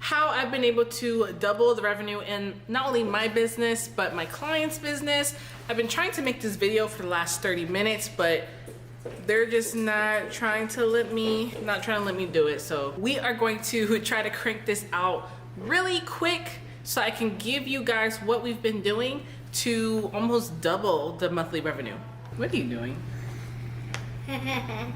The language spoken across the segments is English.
how I've been able to double the revenue in not only my business, but my client's business. I've been trying to make this video for the last 30 minutes, but they're just not trying to let me do it. So we are going to try to crank this out really quick so I can give you guys what we've been doing to almost double the monthly revenue. What are you doing? I'm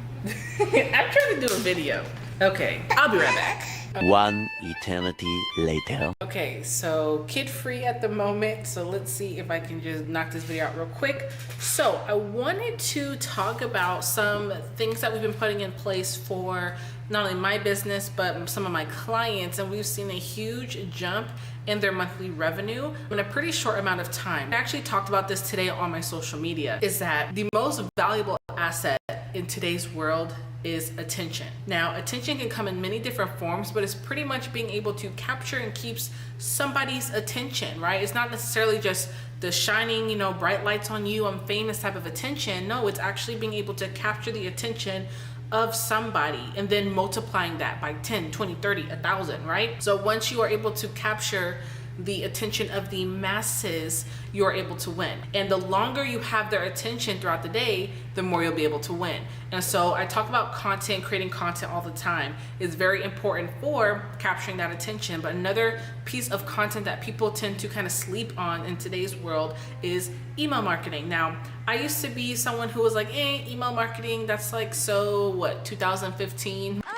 trying to do a video. Okay, I'll be right back. One eternity later. Okay, so kid free at the moment, so let's see if I can just knock this video out real quick. So I wanted to talk about some things that we've been putting in place for not only my business but some of my clients, and we've seen a huge jump in their monthly revenue in a pretty short amount of time. I actually talked about this today on my social media, is that the most valuable asset in today's world is attention. Now, attention can come in many different forms, but it's pretty much being able to capture and keeps somebody's attention, right? It's not necessarily just the shining, bright lights on you, I'm famous type of attention. No, it's actually being able to capture the attention of somebody and then multiplying that by 10, 20, 30, 1,000, right? So once you are able to capture the attention of the masses, you're able to win. And the longer you have their attention throughout the day, the more you'll be able to win. And so I talk about content, creating content all the time. It's very important for capturing that attention. But another piece of content that people tend to kind of sleep on in today's world is email marketing. Now, I used to be someone who was like, email marketing, that's like, so what, 2015? As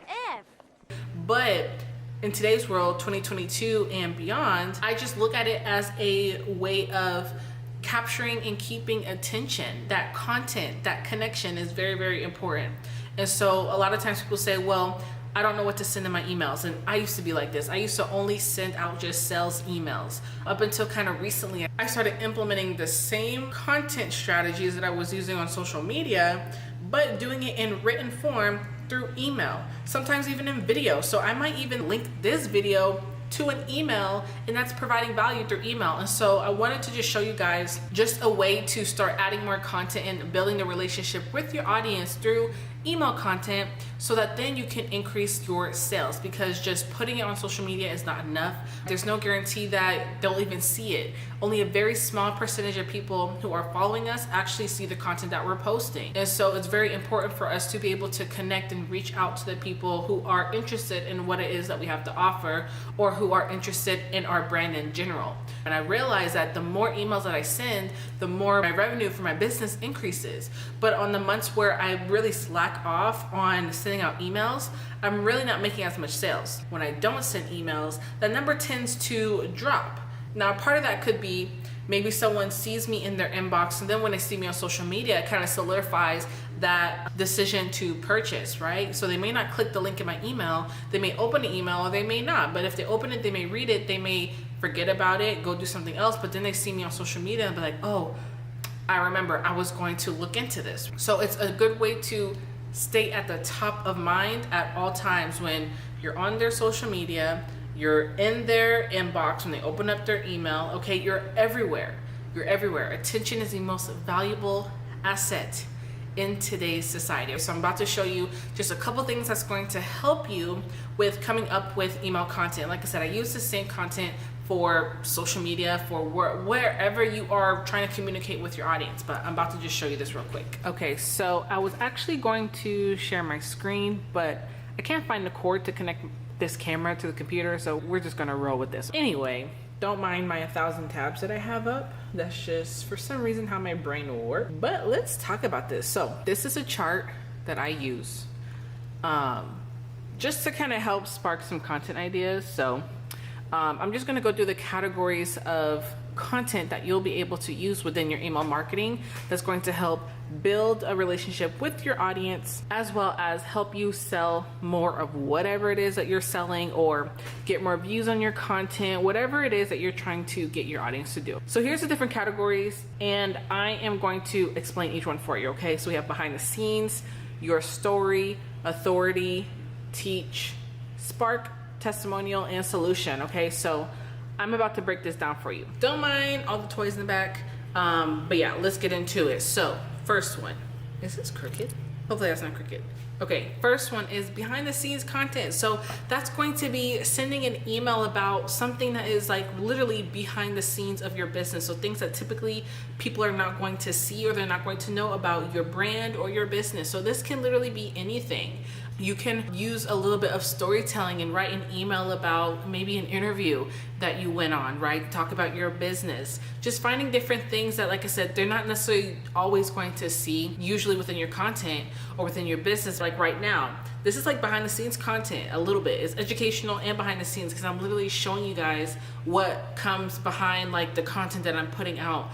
if. But in today's world, 2022 and beyond, I just look at it as a way of capturing and keeping attention. That content, that connection is very, very important. And so a lot of times people say, well, I don't know what to send in my emails. And I used to be like this. I used to only send out just sales emails. Up until kind of recently, I started implementing the same content strategies that I was using on social media, but doing it in written form through email, sometimes even in video. So I might even link this video to an email, and that's providing value through email. And so I wanted to just show you guys just a way to start adding more content and building the relationship with your audience through email content, so that then you can increase your sales, because just putting it on social media is not enough. There's no guarantee that they'll even see it. Only a very small percentage of people who are following us actually see the content that we're posting. And so it's very important for us to be able to connect and reach out to the people who are interested in what it is that we have to offer, or who are interested in our brand in general. And I realized that the more emails that I send, the more my revenue for my business increases. But on the months where I really slack off on sending out emails, I'm really not making as much sales. When I don't send emails, the number tends to drop. Now, part of that could be maybe someone sees me in their inbox, and then when they see me on social media, it kind of solidifies that decision to purchase, right? So they may not click the link in my email, they may open the email, or they may not. But if they open it, they may read it, they may forget about it, go do something else, but then they see me on social media and be like, oh, I remember I was going to look into this. So it's a good way to stay at the top of mind at all times when you're on their social media, you're in their inbox, when they open up their email, okay, you're everywhere. You're everywhere. Attention is the most valuable asset in today's society. So I'm about to show you just a couple things that's going to help you with coming up with email content. Like I said, I use the same content for social media, for wherever you are trying to communicate with your audience, but I'm about to just show you this real quick. Okay, so I was actually going to share my screen, but I can't find the cord to connect this camera to the computer, so we're just gonna roll with this. Anyway, don't mind my 1,000 tabs that I have up. That's just, for some reason, how my brain will work. But let's talk about this. So this is a chart that I use just to kind of help spark some content ideas. So I'm just gonna go through the categories of content that you'll be able to use within your email marketing that's going to help build a relationship with your audience, as well as help you sell more of whatever it is that you're selling, or get more views on your content, whatever it is that you're trying to get your audience to do. So here's the different categories, and I am going to explain each one for you, okay? So we have behind the scenes, your story, authority, teach, spark, testimonial, and solution, okay? So I'm about to break this down for you. Don't mind all the toys in the back, but yeah, let's get into it. So first one, is this crooked? Hopefully that's not crooked. Okay, first one is behind the scenes content. So that's going to be sending an email about something that is like literally behind the scenes of your business. So things that typically people are not going to see or they're not going to know about your brand or your business. So this can literally be anything. You can use a little bit of storytelling and write an email about maybe an interview that you went on, right? Talk about your business. Just finding different things that, like I said, they're not necessarily always going to see, usually within your content or within your business. Like right now, this is like behind the scenes content a little bit. It's educational and behind the scenes because I'm literally showing you guys what comes behind like the content that I'm putting out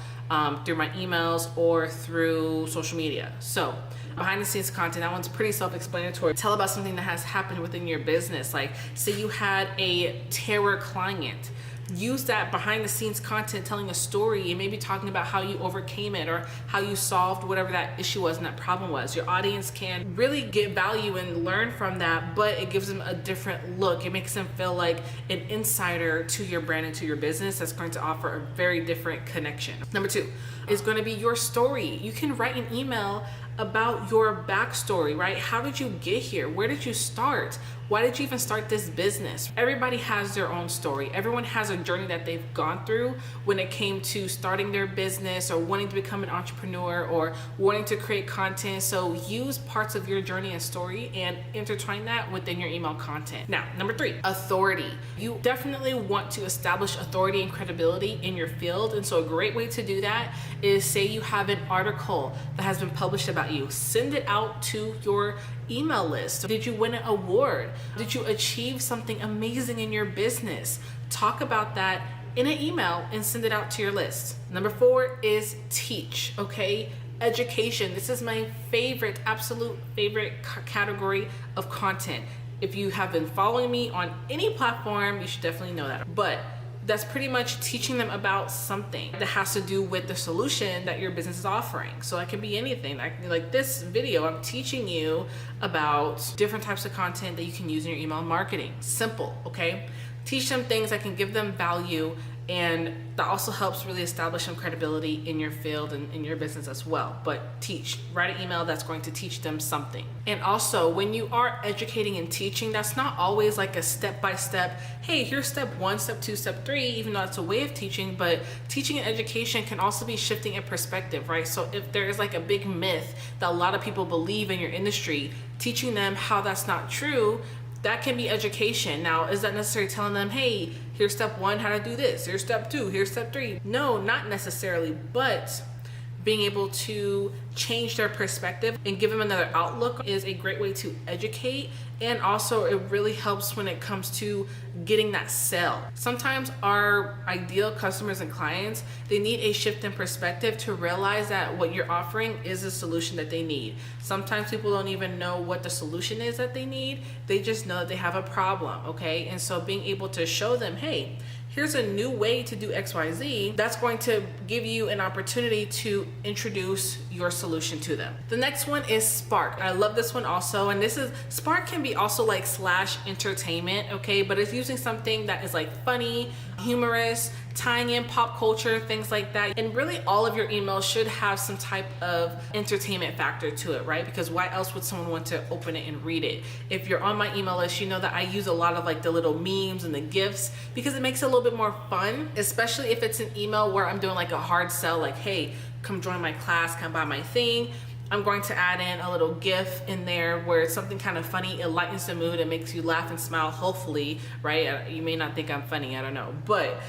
through my emails or through social media. So behind the scenes content, that one's pretty self-explanatory. Tell about something that has happened within your business. Like say you had a terror client, use that behind the scenes content telling a story and maybe talking about how you overcame it or how you solved whatever that issue was and that problem was. Your audience can really get value and learn from that, but it gives them a different look. It makes them feel like an insider to your brand and to your business that's going to offer a very different connection. Number 2 is going to be your story. You can write an email about your backstory, right? How did you get here? Where did you start? Why did you even start this business? Everybody has their own story. Everyone has a journey that they've gone through when it came to starting their business or wanting to become an entrepreneur or wanting to create content. So use parts of your journey and story and intertwine that within your email content. Now, number 3, authority. You definitely want to establish authority and credibility in your field. And so a great way to do that is say you have an article that has been published about you. Send it out to your email list. Did you win an award? Did you achieve something amazing in your business? Talk about that in an email and send it out to your list. Number 4 is teach, okay? Education. This is my favorite, absolute favorite category of content. If you have been following me on any platform, you should definitely know that. But that's pretty much teaching them about something that has to do with the solution that your business is offering. So it can be anything. Like this video, I'm teaching you about different types of content that you can use in your email marketing. Simple, okay? Teach them things that can give them value, and that also helps really establish some credibility in your field and in your business as well. But teach, write an email that's going to teach them something. And also when you are educating and teaching, that's not always like a step-by-step, hey, here's step 1, step 2, step 3, even though it's a way of teaching, but teaching and education can also be shifting in perspective, right? So if there is like a big myth that a lot of people believe in your industry, teaching them how that's not true, that can be education. Now, is that necessarily telling them, hey, here's step 1, how to do this, here's step 2, here's step 3? No, not necessarily, but being able to change their perspective and give them another outlook is a great way to educate. And also it really helps when it comes to getting that sale. Sometimes our ideal customers and clients, they need a shift in perspective to realize that what you're offering is a solution that they need. Sometimes people don't even know what the solution is that they need. They just know that they have a problem, okay? And so being able to show them, hey, here's a new way to do XYZ, that's going to give you an opportunity to introduce your solution to them. The next one is Spark. I love this one also, and this is, Spark can be also like / entertainment, okay? But it's using something that is like funny, humorous, tying in pop culture, things like that. And really all of your emails should have some type of entertainment factor to it, right? Because why else would someone want to open it and read it? If you're on my email list, you know that I use a lot of like the little memes and the GIFs because it makes it a little bit more fun, especially if it's an email where I'm doing like a hard sell, like, hey, come join my class, come buy my thing. I'm going to add in a little GIF in there where it's something kind of funny. It lightens the mood. It makes you laugh and smile, hopefully, right? You may not think I'm funny, I don't know. But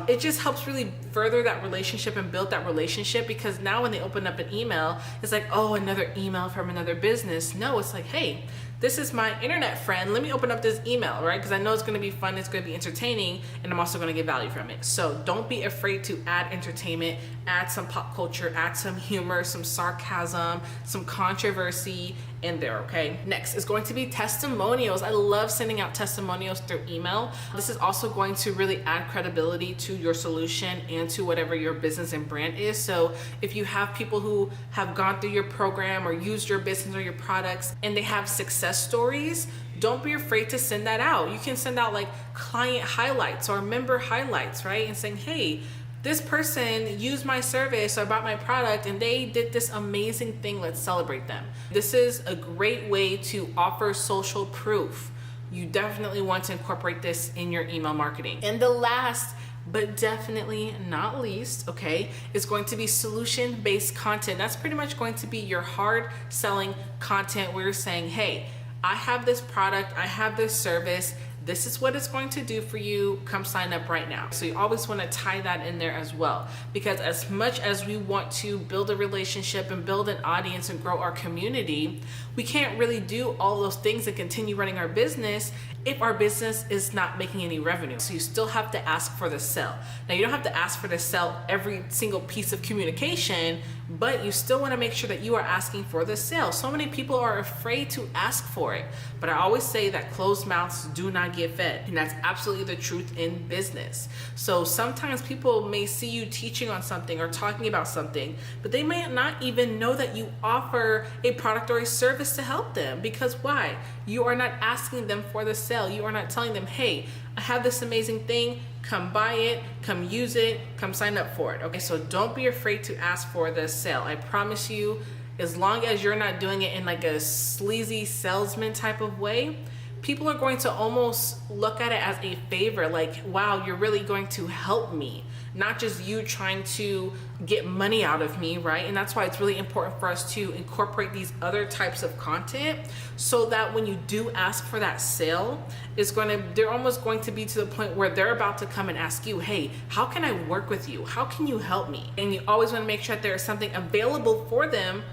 it just helps really further that relationship and build that relationship, because now when they open up an email, it's like, oh, another email from another business. No, it's like, hey, this is my internet friend. Let me open up this email, right? Because I know it's going to be fun, it's going to be entertaining, and I'm also going to get value from it. So don't be afraid to add entertainment, add some pop culture, add some humor, some sarcasm, some controversy in there, okay? Next is going to be testimonials. I love sending out testimonials through email. This is also going to really add credibility to your solution and to whatever your business and brand is. So if you have people who have gone through your program or used your business or your products and they have success stories, don't be afraid to send that out. You can send out like client highlights or member highlights, right? And saying, hey, this person used my service or bought my product and they did this amazing thing, let's celebrate them. This is a great way to offer social proof. You definitely want to incorporate this in your email marketing. And the last but definitely not least, okay, is going to be solution-based content. That's pretty much going to be your hard selling content where you're saying, hey, I have this product, I have this service, this is what it's going to do for you, come sign up right now. So you always want to tie that in there as well, because as much as we want to build a relationship and build an audience and grow our community, we can't really do all those things and continue running our business if our business is not making any revenue. So you still have to ask for the sell. Now you don't have to ask for the sell every single piece of communication, but you still want to make sure that you are asking for the sale. So many people are afraid to ask for it, but I always say that closed mouths do not get fed, and that's absolutely the truth in business. So sometimes people may see you teaching on something or talking about something, but they may not even know that you offer a product or a service to help them, because why? You are not asking them for the sale. You are not telling them, hey, I have this amazing thing, come buy it, come use it, come sign up for it. Okay, so don't be afraid to ask for the sale. I promise you, as long as you're not doing it in like a sleazy salesman type of way, people are going to almost look at it as a favor, like, wow, you're really going to help me, not just you trying to get money out of me, right? And that's why it's really important for us to incorporate these other types of content, so that when you do ask for that sale, they're almost going to be to the point where they're about to come and ask you, hey, how can I work with you? How can you help me? And you always want to make sure that there's something available for them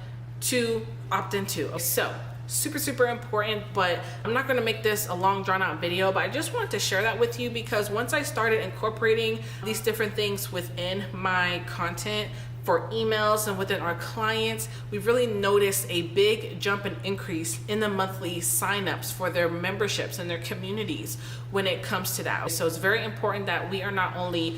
to opt into. So super important, but I'm not going to make this a long drawn out video, but I just wanted to share that with you, because once I started incorporating these different things within my content for emails and within our clients, we've really noticed a big jump and increase in the monthly signups for their memberships and their communities when it comes to that. So it's very important that we are not only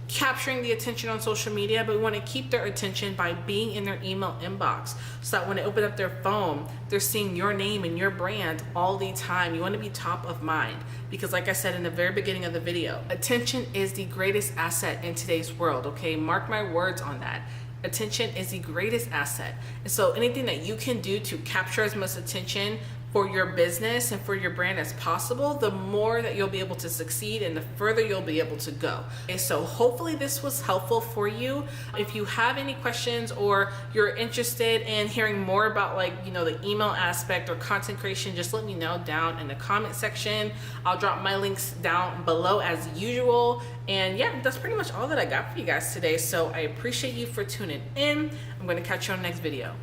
capturing the attention on social media, but we want to keep their attention by being in their email inbox, so that when they open up their phone, they're seeing your name and your brand all the time. You want to be top of mind, because like I said in the very beginning of the video, attention is the greatest asset in today's world. Okay, mark my words on that. Attention is the greatest asset. And so anything that you can do to capture as much attention for your business and for your brand as possible, the more that you'll be able to succeed and the further you'll be able to go. Okay, so hopefully this was helpful for you. If you have any questions or you're interested in hearing more about, like, you know, the email aspect or content creation, just let me know down in the comment section. I'll drop my links down below as usual. And yeah, that's pretty much all that I got for you guys today. So I appreciate you for tuning in. I'm going to catch you on the next video.